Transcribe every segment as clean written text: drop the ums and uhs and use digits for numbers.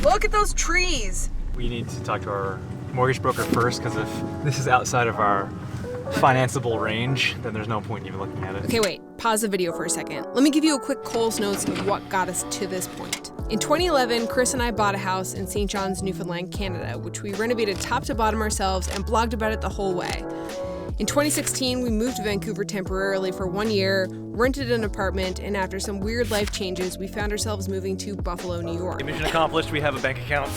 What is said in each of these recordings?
Look at those trees. We need to talk to our mortgage broker first, because if this is outside of our financeable range, then there's no point in even looking at it. Okay, wait, pause the video for a second. Let me give you a quick Coles Notes of what got us to this point. In 2011, Chris and I bought a house in St. John's, Newfoundland, Canada, which we renovated top to bottom ourselves and blogged about it the whole way. In 2016, we moved to Vancouver temporarily for 1 year, rented an apartment, and after some weird life changes, we found ourselves moving to Buffalo, New York. Mission accomplished. We have a bank account,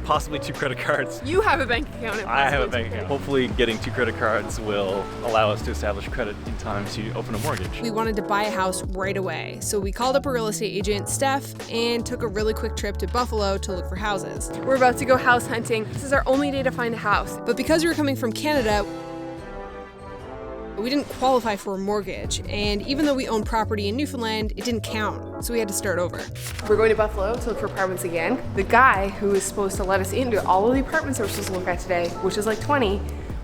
possibly 2 credit cards. You have a bank account. I have a bank account. Hopefully getting 2 credit cards will allow us to establish credit in time to open a mortgage. We wanted to buy a house right away, so we called up a real estate agent, Steph, and took a really quick trip to Buffalo to look for houses. We're about to go house hunting. This is our only day to find a house. But because we were coming from Canada, we didn't qualify for a mortgage, and even though we own property in Newfoundland, it didn't count, so we had to start over. We're going to Buffalo to look for apartments again. The guy who was supposed to let us into all of the apartments we're supposed to look at today, which is like 20,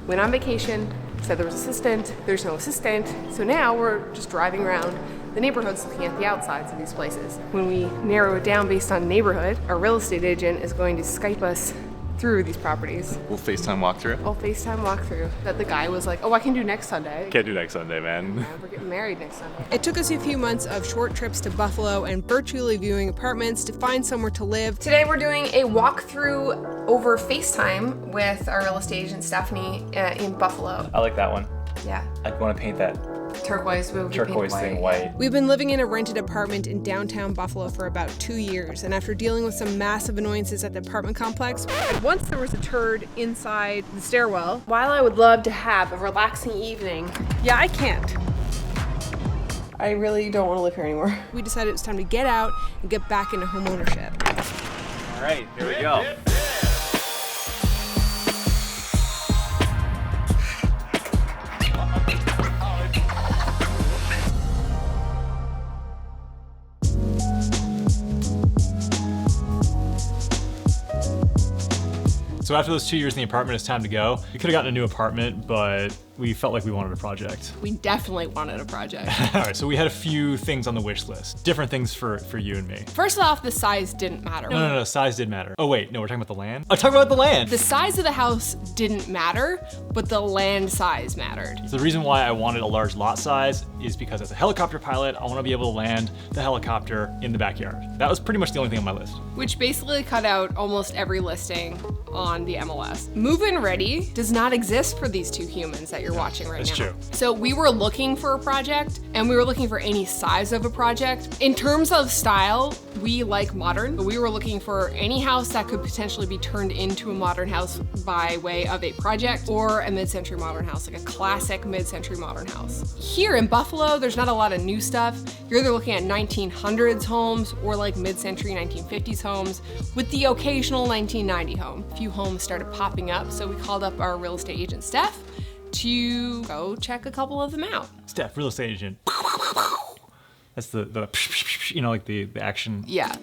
went on vacation, said there was an assistant, there's no assistant, so now we're just driving around the neighborhoods looking at the outsides of these places. When we narrow it down based on neighborhood, our real estate agent is going to Skype us through these properties. We'll FaceTime walkthrough. We'll FaceTime walkthrough. That the guy was like, oh, I can do next Sunday. Can't do next Sunday, man. Yeah, we're getting married next Sunday. It took us a few months of short trips to Buffalo and virtually viewing apartments to find somewhere to live. Today we're doing a walkthrough over FaceTime with our real estate agent, Stephanie, in Buffalo. I like that one. Yeah. I want to paint that Turquoise thing white. We've been living in a rented apartment in downtown Buffalo for about 2 years, and after dealing with some massive annoyances at the apartment complex, once there was a turd inside the stairwell. While I would love to have a relaxing evening, yeah, I can't. I really don't want to live here anymore. We decided it was time to get out and get back into home ownership. All right, here we go. So after those 2 years in the apartment, it's time to go. We could have gotten a new apartment, but we felt like we wanted a project. We definitely wanted a project. All right, so we had a few things on the wish list. Different things for you and me. First off, the size didn't matter. No, size did matter. Oh wait, no, we're talking about the land? Oh, talk about the land! The size of the house didn't matter, but the land size mattered. So the reason why I wanted a large lot size is because as a helicopter pilot, I want to be able to land the helicopter in the backyard. That was pretty much the only thing on my list. Which basically cut out almost every listing on the MLS. Move-in ready does not exist for these two humans that you're watching right now. That's true. So we were looking for a project, and we were looking for any size of a project. In terms of style, we like modern, but we were looking for any house that could potentially be turned into a modern house by way of a project or a mid-century modern house, like a classic mid-century modern house. Here in Buffalo, there's not a lot of new stuff. You're either looking at 1900s homes or like mid-century 1950s homes with the occasional 1990 home. A few homes started popping up, so we called up our real estate agent, Steph, to go check a couple of them out. Steph, real estate agent. That's the you know, like the action. Yeah.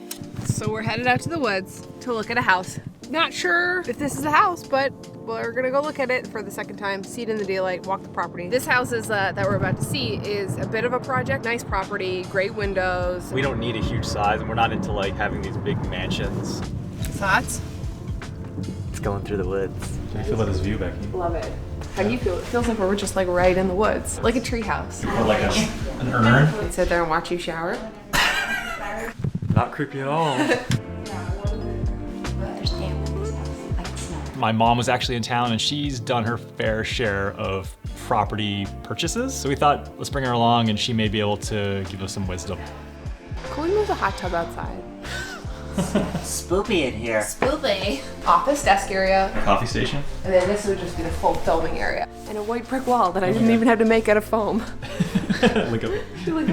So we're headed out to the woods to look at a house. Not sure if this is a house, but we're gonna go look at it for the second time, see it in the daylight, walk the property. This house is that we're about to see is a bit of a project. Nice property, great windows. We don't need a huge size, and we're not into like having these big mansions. Thoughts? It's going through the woods. How do you feel about this view, Becki? Love it. How do you feel? It feels like we're just like right in the woods, like a tree house. Or like an urn? We'd sit there and watch you shower. Not creepy at all. My mom was actually in town, and she's done her fair share of property purchases. So we thought, let's bring her along, and she may be able to give us some wisdom. Can we move the hot tub outside? Spoopy in here. Spoopy. Office, desk area. A coffee station? And then this would just be the full filming area. And a white brick wall that I didn't even have to make out of foam. Like a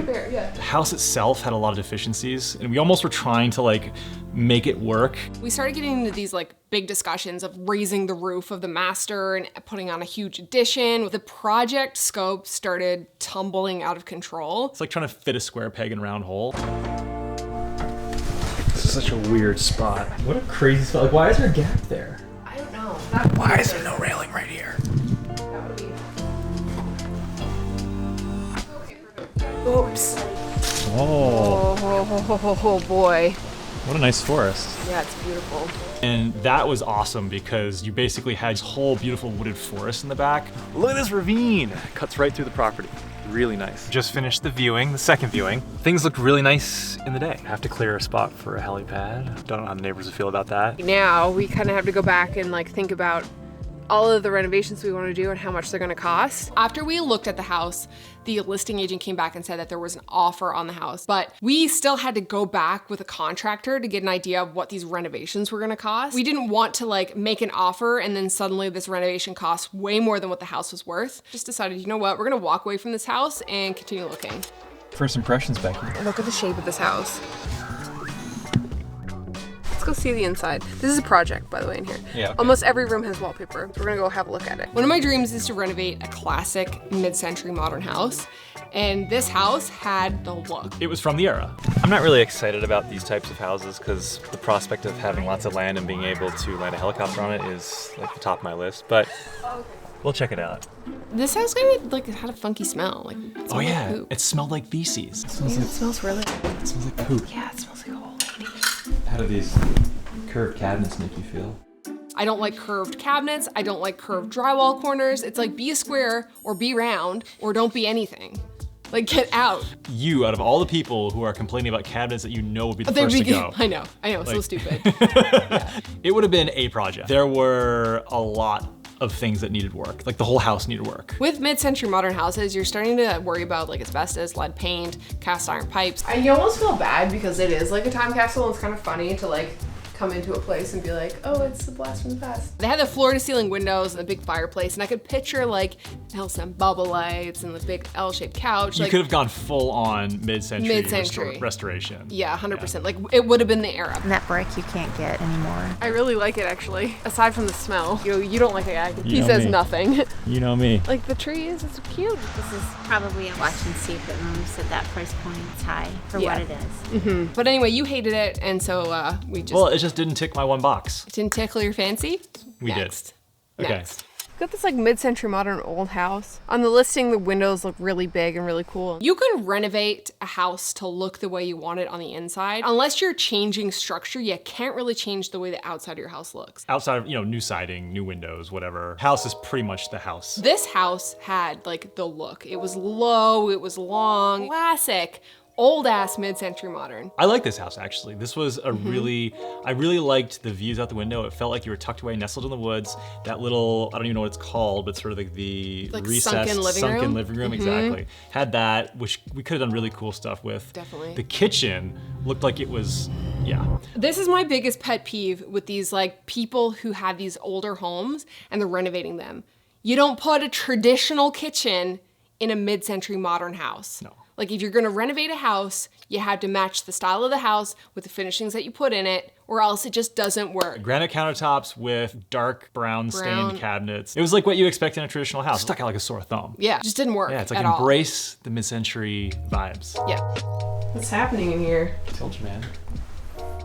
bear, yeah. The house itself had a lot of deficiencies, and we almost were trying to like make it work. We started getting into these like big discussions of raising the roof of the master and putting on a huge addition. The project scope started tumbling out of control. It's like trying to fit a square peg in a round hole. This is such a weird spot. What a crazy spot. Like, why is there a gap there? I don't know. Why is there no railing right here? That would be... Oops. Oh. Oh boy. What a nice forest. Yeah, it's beautiful. And that was awesome because you basically had this whole beautiful wooded forest in the back. Look at this ravine. Cuts right through the property. Really nice. Just finished the viewing, the second viewing. Things looked really nice in the day. Have to clear a spot for a helipad. Don't know how the neighbors will feel about that. Now we kind of have to go back and like think about all of the renovations we want to do and how much they're going to cost. After we looked at the house, the listing agent came back and said that there was an offer on the house, but we still had to go back with a contractor to get an idea of what these renovations were going to cost. We didn't want to like make an offer and then suddenly this renovation costs way more than what the house was worth. Just decided, you know what, we're going to walk away from this house and continue looking. First impressions, Becki. Look at the shape of this house. Let's go see the inside. This is a project, by the way, in here. Yeah, okay. Almost every room has wallpaper. We're gonna go have a look at it. One of my dreams is to renovate a classic mid-century modern house. And this house had the look. It was from the era. I'm not really excited about these types of houses because the prospect of having lots of land and being able to land a helicopter on it is like the top of my list, but we'll check it out. This house kind of like had a funky smell. Like, it smelled like poop. It smelled like feces. It smells really good. It smells like poop. Yeah, it smells like a whole lady. How do these curved cabinets make you feel? I don't like curved cabinets. I don't like curved drywall corners. It's like be a square or be round or don't be anything. Like get out. You, out of all the people who are complaining about cabinets that you know would be the first to go. I know, so stupid. It would have been a project. There were a lot of things that needed work. Like the whole house needed work. With mid-century modern houses, you're starting to worry about like asbestos, lead paint, cast iron pipes. You almost feel bad because it is like a time capsule and it's kind of funny to like come into a place and be like, oh, it's a blast from the past. They had the floor-to-ceiling windows and a big fireplace, and I could picture like Nelson bubble lights and the big L-shaped couch. You like, could have gone full on mid-century, Mid-century. restoration. Yeah, 100%. Like it would have been the era. And that brick you can't get anymore. I really like it actually. Aside from the smell, you don't like it. He know says me. nothing. You know me. Like the trees, it's cute. This is probably a watch and see if it moves at that price point. It's high for Yeah. what it is. But anyway, you hated it, and so we just Well, it just didn't tick my one box. didn't tickle your fancy. We Next. did. Okay. Next. Got this like mid-century modern old house. On the listing, the windows look really big and really cool. You can renovate a house to look the way you want it on the inside. Unless you're changing structure, you can't really change the way the outside of your house looks. Outside of, new siding, new windows, whatever. House is pretty much the house. This house had like the look. It was low, it was long, classic, old ass mid-century modern. I like this house actually. This was a I really liked the views out the window. It felt like you were tucked away, nestled in the woods. That little, I don't even know what it's called, but sort of like the Like recessed, sunken living room? exactly. Had that, which we could have done really cool stuff with. Definitely. The kitchen looked like it was, This is my biggest pet peeve with these like people who have these older homes and they're renovating them. You don't put a traditional kitchen in a mid-century modern house. No. Like if you're gonna renovate a house, you have to match the style of the house with the finishings that you put in it, or else it just doesn't work. Granite countertops with dark brown stained cabinets. It was like what you expect in a traditional house. Stuck out like a sore thumb. Yeah, it just didn't work Yeah, it's like at all. embrace the mid-century vibes. Yeah. What's happening in here? Told you, man.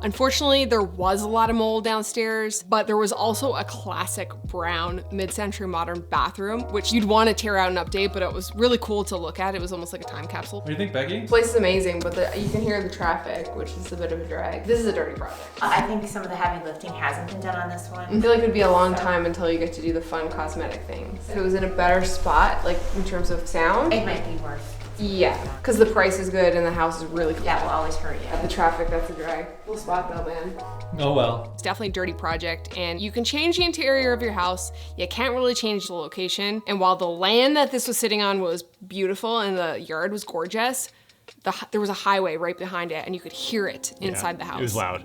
Unfortunately, there was a lot of mold downstairs, but there was also a classic brown mid-century modern bathroom, which you'd want to tear out and update, but it was really cool to look at. It was almost like a time capsule. What do you think, Becki? The place is amazing, but you can hear the traffic, which is a bit of a drag. This is a dirty project. I think some of the heavy lifting hasn't been done on this one. I feel like it'd be a long time until you get to do the fun cosmetic things. If it was in a better spot, like in terms of sound, It might be worth. yeah, because the price is good and the house is really cool. That will always hurt you. The traffic, that's a drag. Cool spot though, man. Oh well. It's definitely a dirty project, and you can change the interior of your house. You can't really change the location. And while the land that this was sitting on was beautiful and the yard was gorgeous, there was a highway right behind it, and you could hear it inside the house. It was loud.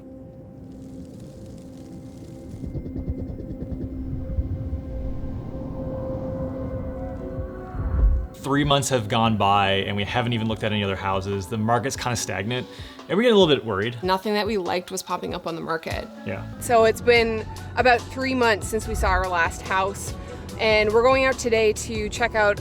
Three months have gone by and we haven't even looked at any other houses. The market's kind of stagnant and we're getting a little bit worried. Nothing that we liked was popping up on the market. Yeah. So it's been about 3 months since we saw our last house, and we're going out today to check out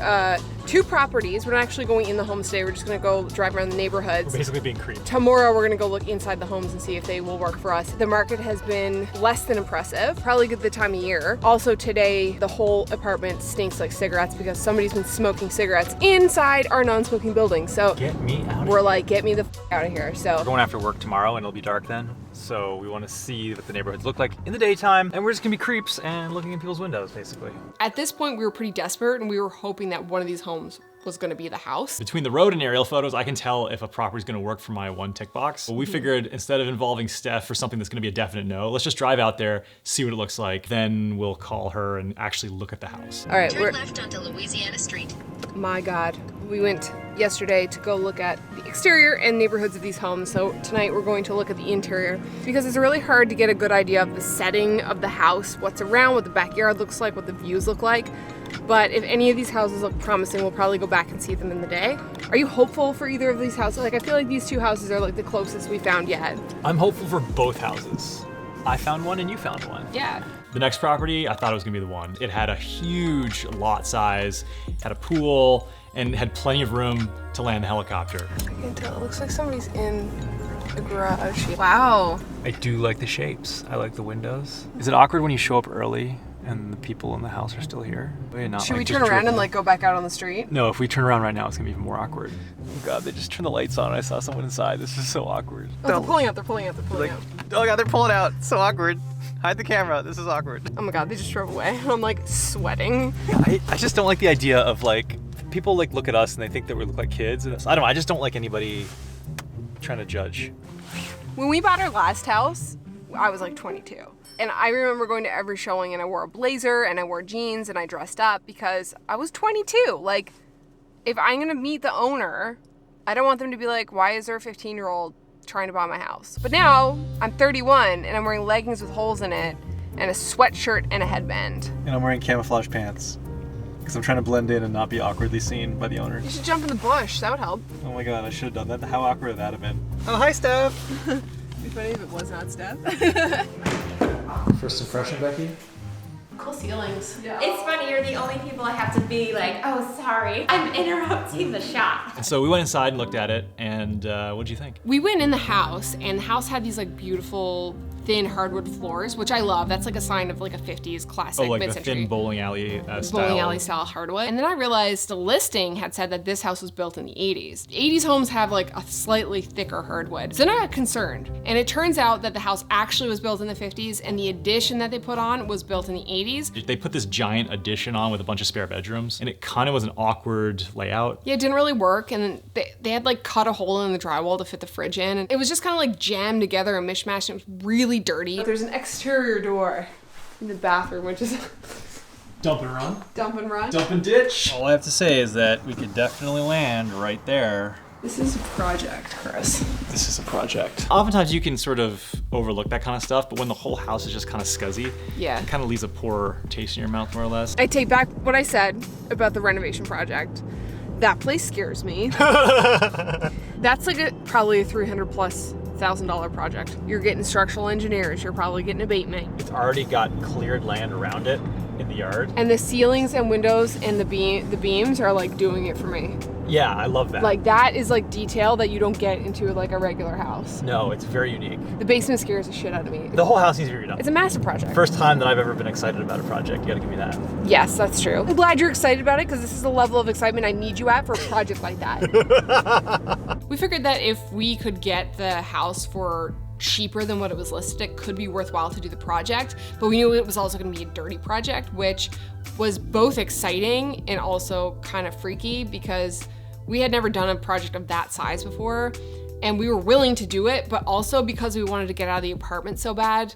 2 properties. We're not actually going in the homes today. We're just gonna go drive around the neighborhoods. We're basically being creeped. Tomorrow we're gonna go look inside the homes and see if they will work for us. The market has been less than impressive, probably good the time of year. Also today, the whole apartment stinks like cigarettes because somebody's been smoking cigarettes inside our non-smoking building. So Get me out of we're like, get me the out of here. So We're going after work tomorrow and it'll be dark then. So we want to see what the neighborhoods look like in the daytime. And we're just gonna be creeps and looking in people's windows, basically. at this point, we were pretty desperate and we were hoping that one of these homes was gonna be the house. Between the road and aerial photos, I can tell if a property's gonna work for my one tick box. But we figured instead of involving Steph for something that's gonna be a definite no, let's just drive out there, see what it looks like. Then we'll call her and actually look at the house. All right, Turn left onto Louisiana Street. my God. We went yesterday to go look at the exterior and neighborhoods of these homes. So tonight we're going to look at the interior because it's really hard to get a good idea of the setting of the house, what's around, what the backyard looks like, what the views look like. But if any of these houses look promising, we'll probably go back and see them in the day. Are you hopeful for either of these houses? Like, I feel like these two houses are like the closest we found yet. I'm hopeful for both houses. I found one and you found one. Yeah. The next property, I thought it was gonna be the one. It had a huge lot size, had a pool, and had plenty of room to land the helicopter. I can tell, it looks like somebody's in the garage. Wow. I do like the shapes. I like the windows. Is it awkward when you show up early and the people in the house are still here? Should we turn around and like go back out on the street? No, if we turn around right now, it's gonna be even more awkward. Oh God, they just turned the lights on. I saw someone inside. This is so awkward. Oh, they're pulling out, they're pulling out. Oh God, they're pulling out. So awkward. Hide the camera. This is awkward. Oh my God, they just drove away. I'm like sweating. I just don't like the idea of like, people like look at us and they think that we look like kids. And I don't know, I just don't like anybody trying to judge. When we bought our last house, I was like 22. And I remember going to every showing and I wore a blazer and I wore jeans and I dressed up because I was 22. Like, if I'm gonna meet the owner, I don't want them to be like, why is there a 15-year-old trying to buy my house? But now I'm 31 and I'm wearing leggings with holes in it and a sweatshirt and a headband. And I'm wearing camouflage pants because I'm trying to blend in and not be awkwardly seen by the owner. You should jump in the bush, that would help. Oh my God, I should have done that. How awkward would that have been? Oh, hi, Steph. It'd be funny if it was not Steph. First impression, Becky? Cool ceilings. Yeah. It's funny, you're the only people I have to be like, oh, sorry, I'm interrupting the shot. And so we went inside and looked at it, and what'd you think? We went in the house, and the house had these like beautiful thin hardwood floors, which I love. That's like a sign of like a 50s classic Oh, like the mid-century thin bowling alley style. bowling alley style hardwood. And then I realized the listing had said that this house was built in the 80s. 80s homes have like a slightly thicker hardwood. So then I got concerned. And it turns out that the house actually was built in the 50s and the addition that they put on was built in the 80s. They put this giant addition on with a bunch of spare bedrooms, and it kind of was an awkward layout. Yeah, it didn't really work. And they had like cut a hole in the drywall to fit the fridge in. And it was just kind of like jammed together and mishmashed. And it was really dirty. There's an exterior door in the bathroom, which is Dump and run. dump and run. Dump and ditch. All I have to say is that we could definitely land right there. This is a project, Chris. This is a project. Oftentimes you can sort of overlook that kind of stuff, but when the whole house is just kind of scuzzy, Yeah. it kind of leaves a poor taste in your mouth, more or less. I take back what I said about the renovation project. That place scares me. That's like probably a $300,000+ project. You're getting structural engineers, you're probably getting abatement. It's already got cleared land around it in the yard. And the ceilings and windows and the beams are like doing it for me. Yeah, I love that. Like that is like detail that you don't get into like a regular house. No, it's very unique. The basement scares the shit out of me. The whole house needs to be redone. It's a massive project. First time that I've ever been excited about a project. You gotta give me that. Yes, that's true. I'm glad you're excited about it because this is the level of excitement I need you at for a project like that. We figured that if we could get the house for cheaper than what it was listed, it could be worthwhile to do the project, but we knew it was also going to be a dirty project, which was both exciting and also kind of freaky because we had never done a project of that size before and we were willing to do it, but also because we wanted to get out of the apartment so bad,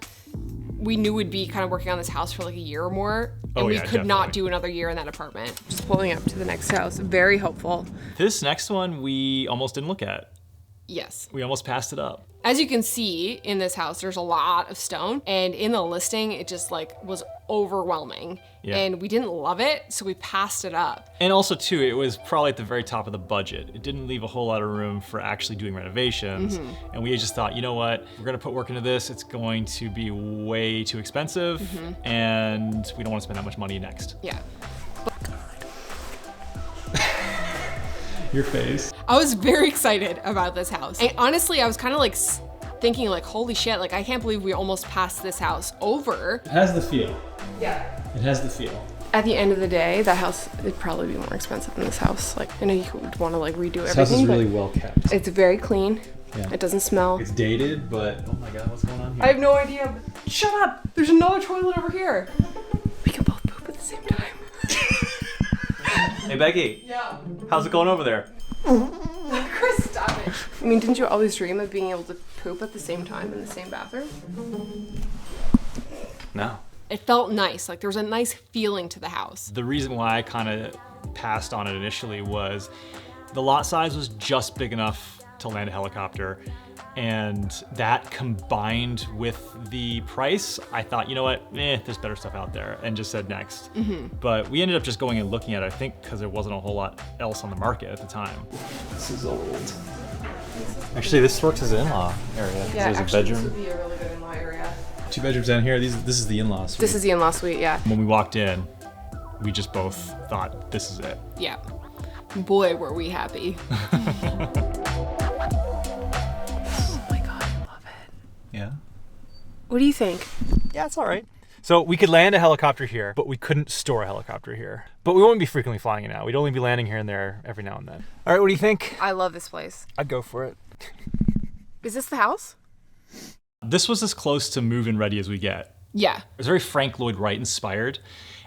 we knew we'd be kind of working on this house for like a year or more, and we could not do another year in that apartment. Just pulling up to the next house, very hopeful. This next one we almost didn't look at. Yes. We almost passed it up. As you can see in this house, there's a lot of stone, and in the listing, it just like was overwhelming. Yeah. And we didn't love it, so we passed it up. And also too, it was probably at the very top of the budget. It didn't leave a whole lot of room for actually doing renovations. And we just thought, you know what, we're gonna put work into this. It's going to be way too expensive, and we don't wanna spend that much money next. Yeah. Your face. I was very excited about this house. And honestly, I was kind of like thinking like, holy shit, like I can't believe we almost passed this house over. It has the feel. Yeah. It has the feel. At the end of the day, that house would probably be more expensive than this house. Like, I know you would want to like redo everything. This house is but really well kept. it's very clean. It doesn't smell. It's dated, but oh my god, what's going on here? I have no idea. Shut up! There's another toilet over here. We can both poop at the same time. Hey Becky. Yeah. How's it going over there? Chris, stop it. I mean, didn't you always dream of being able to poop at the same time in the same bathroom? No. It felt nice. Like there was a nice feeling to the house. The reason why I kind of passed on it initially was the lot size was just big enough to land a helicopter, and that combined with the price, I thought, you know what, there's better stuff out there, and just said next. But we ended up just going and looking at it, I think because there wasn't a whole lot else on the market at the time. This is old. Actually, this works as an in-law area. Yeah, there's actually, a bedroom. this would be a really good in-law area. 2 bedrooms down here. This is the in-law suite. This is the in-law suite, yeah. When we walked in, we just both thought, this is it. Yeah. Boy, were we happy. Yeah. What do you think? Yeah, it's all right. So we could land a helicopter here, but we couldn't store a helicopter here. But we won't be frequently flying it now. We'd only be landing here and there every now and then. All right, what do you think? I love this place. I'd go for it. Is this the house? This was as close to move-in ready as we get. Yeah. It was very Frank Lloyd Wright inspired.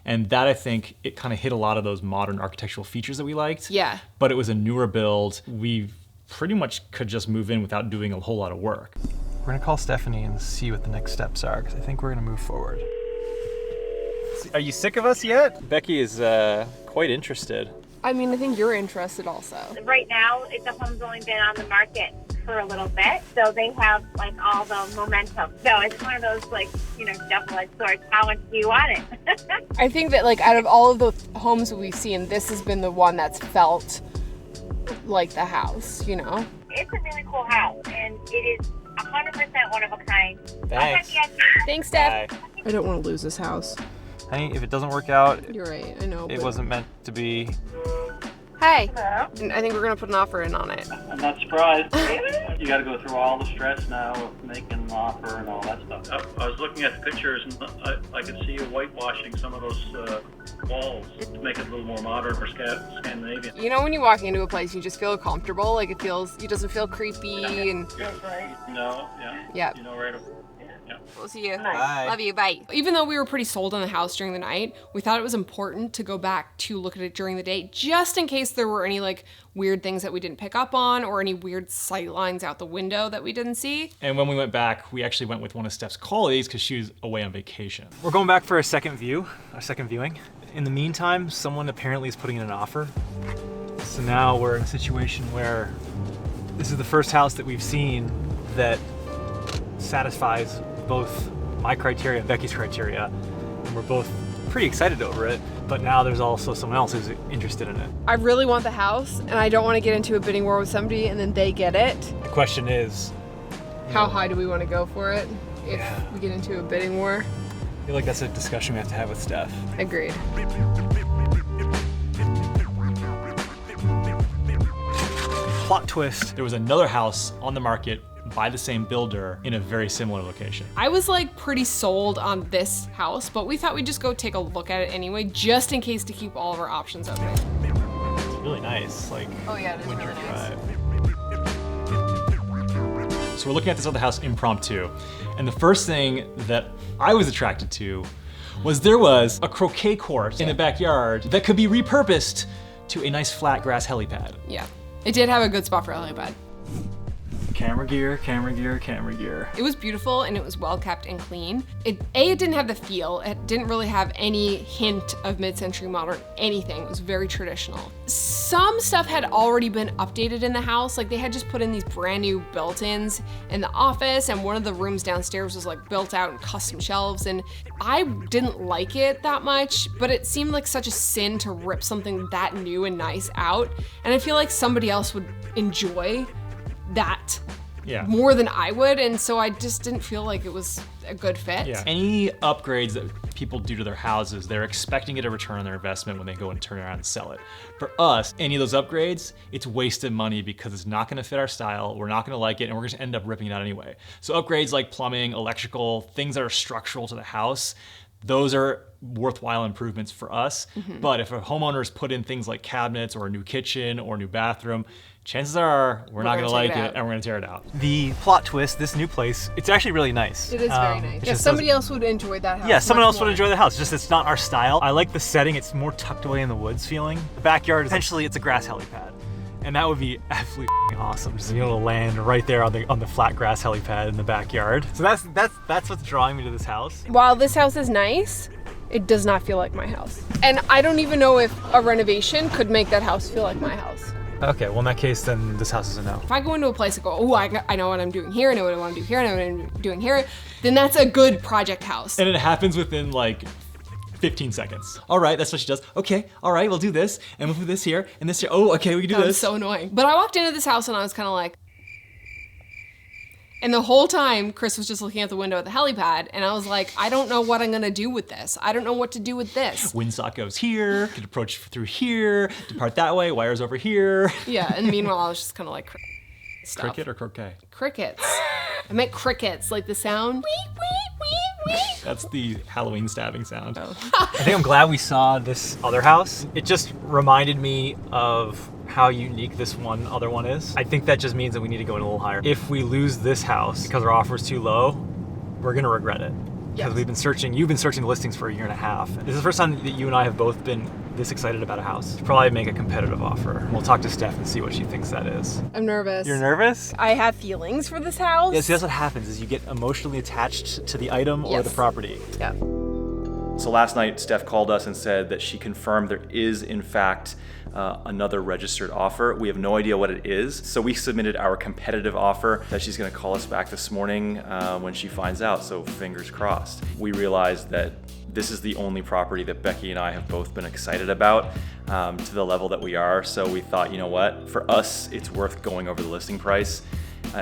And that, I think, it kind of hit a lot of those modern architectural features that we liked. Yeah. But it was a newer build. We pretty much could just move in without doing a whole lot of work. We're gonna call Stephanie and see what the next steps are, because I think we're gonna move forward. Are you sick of us yet? Becki is quite interested. I mean, I think you're interested also. Right now, the home's only been on the market for a little bit, so they have like all the momentum. So it's one of those double-edged swords. How much do you want it? I think that like out of all of the homes that we've seen, this has been the one that's felt like the house, you know? It's a really cool house, and it is 100% one of a kind. Thanks. Thanks, Steph. Bye. I don't want to lose this house. Honey, if it doesn't work out, You're right, I know. it wasn't meant to be. Hey, Hello? and I think we're gonna put an offer in on it. I'm not surprised. You got to go through all the stress now of making an offer and all that stuff. I was looking at the pictures and I could see you whitewashing some of those walls to make it a little more modern or Scandinavian. You know when you walk into a place, you just feel comfortable, like it doesn't feel creepy, and No, yeah. yeah. You know, right. Yeah. We'll see you. Bye. Love you, bye. Even though we were pretty sold on the house during the night, we thought it was important to go back to look at it during the day, just in case there were any like weird things that we didn't pick up on or any weird sight lines out the window that we didn't see. And when we went back, we actually went with one of Steph's colleagues because she was away on vacation. We're going back for a second viewing. In the meantime, someone apparently is putting in an offer. So now we're in a situation where this is the first house that we've seen that satisfies both my criteria and Becki's criteria. And we're both pretty excited over it, but now there's also someone else who's interested in it. I really want the house, and I don't want to get into a bidding war with somebody and then they get it. The question is, How high do we want to go for it if we get into a bidding war? I feel like that's a discussion we have to have with Steph. Agreed. Plot twist, there was another house on the market by the same builder in a very similar location. I was like pretty sold on this house, but we thought we'd just go take a look at it anyway, just in case to keep all of our options open. It's really nice, like Oh yeah, it is winter really nice. drive. So we're looking at this other house impromptu, and the first thing that I was attracted to was there was a croquet court in the backyard that could be repurposed to a nice flat grass helipad. Yeah, it did have a good spot for a helipad. Camera gear, camera gear, camera gear. It was beautiful and it was well kept and clean. It didn't have the feel. It didn't really have any hint of mid-century modern anything. It was very traditional. Some stuff had already been updated in the house. Like they had just put in these brand new built-ins in the office, and one of the rooms downstairs was like built out and custom shelves, and I didn't like it that much, but it seemed like such a sin to rip something that new and nice out. And I feel like somebody else would enjoy that more than I would, and so I just didn't feel like it was a good fit. Yeah. Any upgrades that people do to their houses, they're expecting to get a return on their investment when they go and turn around and sell it. For us, any of those upgrades, it's wasted money because it's not gonna fit our style, we're not gonna like it, and we're gonna end up ripping it out anyway. So upgrades like plumbing, electrical, things that are structural to the house, those are worthwhile improvements for us. But if a homeowner's put in things like cabinets or a new kitchen or a new bathroom, chances are we're not gonna like it and we're gonna tear it out. The plot twist, this new place, it's actually really nice. It is very nice. Yeah, somebody else would enjoy that house. Yeah, someone else would enjoy the house. Just it's not our style. I like the setting. It's more tucked away in the woods feeling. The backyard, essentially, it's a grass helipad. And that would be absolutely awesome. Just being able to land right there on the flat grass helipad in the backyard. So that's what's drawing me to this house. While this house is nice, it does not feel like my house. And I don't even know if a renovation could make that house feel like my house. Okay, well in that case, then this house is a no. If I go into a place and go, oh, I know what I'm doing here, I know what I want to do here, I know what I'm doing here, then that's a good project house. And it happens within like 15 seconds. All right, that's what she does. Okay, all right, we'll do this, and we'll put this here, and this here. Oh, okay, we can do That this. was so annoying. But I walked into this house and I was kind of like, and the whole time, Chris was just looking out the window at the helipad, and I was like, I don't know what I'm gonna do with this. I don't know what to do with this. Windsock goes here, could approach through here, depart that way, wires over here. Yeah, and meanwhile, I was just kind of like, stuff. Cricket or croquet? Crickets. I meant crickets, like the sound. That's the Halloween stabbing sound. I think I'm glad we saw this other house. It just reminded me of how unique this other one is. I think that just means that we need to go in a little higher. If we lose this house because our offer is too low, we're gonna regret it. Because you've been searching the listings for a year and a half. This is the first time that you and I have both been this excited about a house. Should probably make a competitive offer. We'll talk to Steph and see what she thinks that is. I'm nervous. You're nervous? I have feelings for this house. Yeah, see, that's what happens is you get emotionally attached to the item or the property. Yeah. So last night, Steph called us and said that she confirmed there is, in fact, another registered offer. We have no idea what it is. So we submitted our competitive offer that she's gonna call us back this morning when she finds out, so fingers crossed. We realized that this is the only property that Becki and I have both been excited about to the level that we are. So we thought, you know what, for us, it's worth going over the listing price.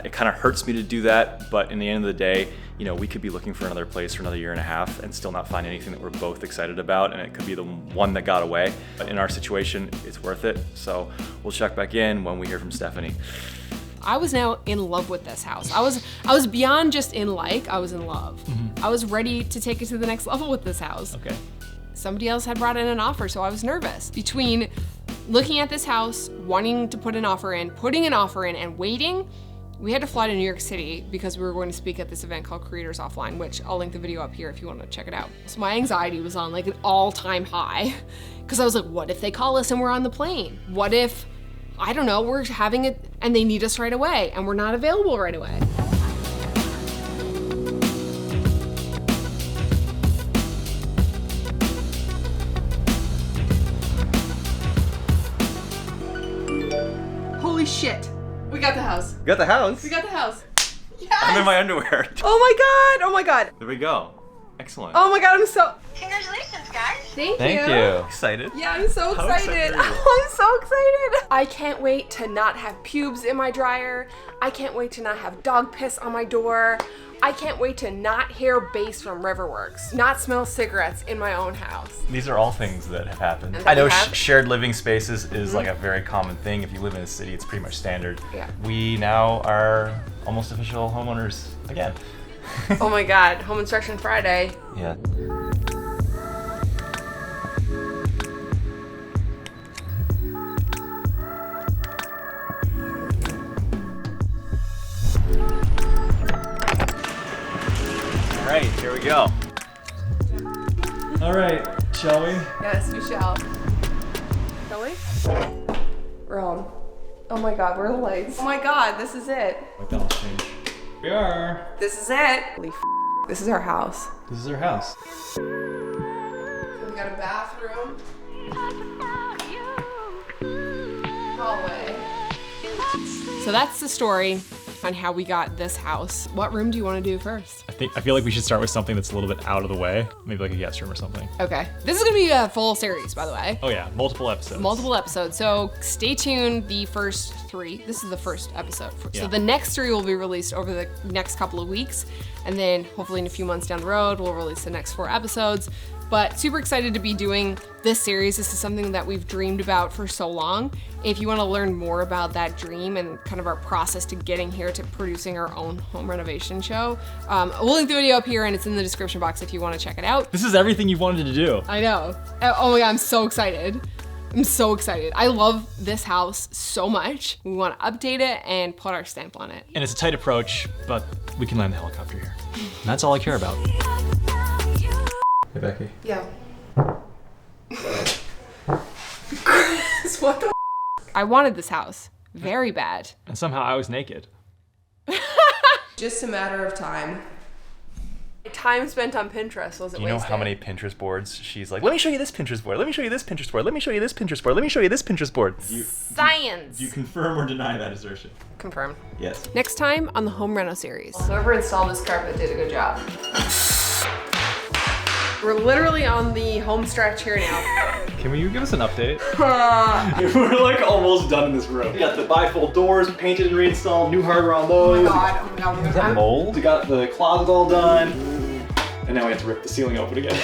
It kind of hurts me to do that, but in the end of the day, you know, we could be looking for another place for another year and a half and still not find anything that we're both excited about, and it could be the one that got away. But in our situation, it's worth it. So we'll check back in when we hear from Stephanie. I was now in love with this house. I was beyond just in like, I was in love. I was ready to take it to the next level with this house. Okay. Somebody else had brought in an offer, so I was nervous. Between looking at this house, wanting to put an offer in, putting an offer in, and waiting, we had to fly to New York City because we were going to speak at this event called Creators Offline, which I'll link the video up here if you want to check it out. So my anxiety was on like an all-time high because I was like, what if they call us and we're on the plane? What if, I don't know, we're having it and they need us right away and we're not available right away? Holy shit. We got the house. You got the house? We got the house. Yes! I'm in my underwear. Oh my god! Oh my god! There we go. Excellent. Oh my god, I'm so... Congratulations, guys. Thank Thank you. Excited? Yeah, I'm so How excited. excited are you? I'm so excited. I can't wait to not have pubes in my dryer. I can't wait to not have dog piss on my door. I can't wait to not hear bass from Riverworks. Not smell cigarettes in my own house. These are all things that have happened. And I that know we have? shared living spaces is like a very common thing. If you live in a city, it's pretty much standard. Yeah. We now are almost official homeowners again. Oh my god, home inspection Friday. Yeah. All right, here we go. All right, shall we? Yes, we shall. Shall we? We're home. Oh my god, where are the lights? Oh my god, this is it. McDonald's change. We are. This is it. Holy this is our house. This is our house. We got a bathroom. Hallway. So that's the story on how we got this house. What room do you want to do first? I feel like we should start with something that's a little bit out of the way. Maybe like a guest room or something. Okay. This is gonna be a full series, by the way. Oh yeah, multiple episodes. Multiple episodes. So stay tuned the first 3. This is the first episode. So Yeah. the next 3 will be released over the next couple of weeks. And then hopefully in a few months down the road, we'll release the next 4 episodes. But super excited to be doing this series. This is something that we've dreamed about for so long. If you want to learn more about that dream and kind of our process to getting here to producing our own home renovation show, we'll link the video up here and it's in the description box if you want to check it out. This is everything you've wanted to do. I know. Oh my God, I'm so excited. I'm so excited. I love this house so much. We want to update it and put our stamp on it. And it's a tight approach, but we can land the helicopter here. And that's all I care about. Hey, Becki. Yeah. Chris, what the I wanted this house very bad. And somehow I was naked. Just a matter of time. Time spent on Pinterest wasn't wasted. You know how many Pinterest boards she's like, let me show you this Pinterest board, let me show you this Pinterest board, let me show you this Pinterest board, let me show you this Pinterest board. Science! Do you confirm or deny that assertion? Confirm. Yes. Next time on the Home Reno Series. Whoever installed this carpet did a good job. We're literally on the home stretch here now. Can you give us an update? We're like almost done in this room. We got the bifold doors painted and reinstalled, new hardware on those. Oh my God. Is that mold? We got the closet all done. And now we have to rip the ceiling open again.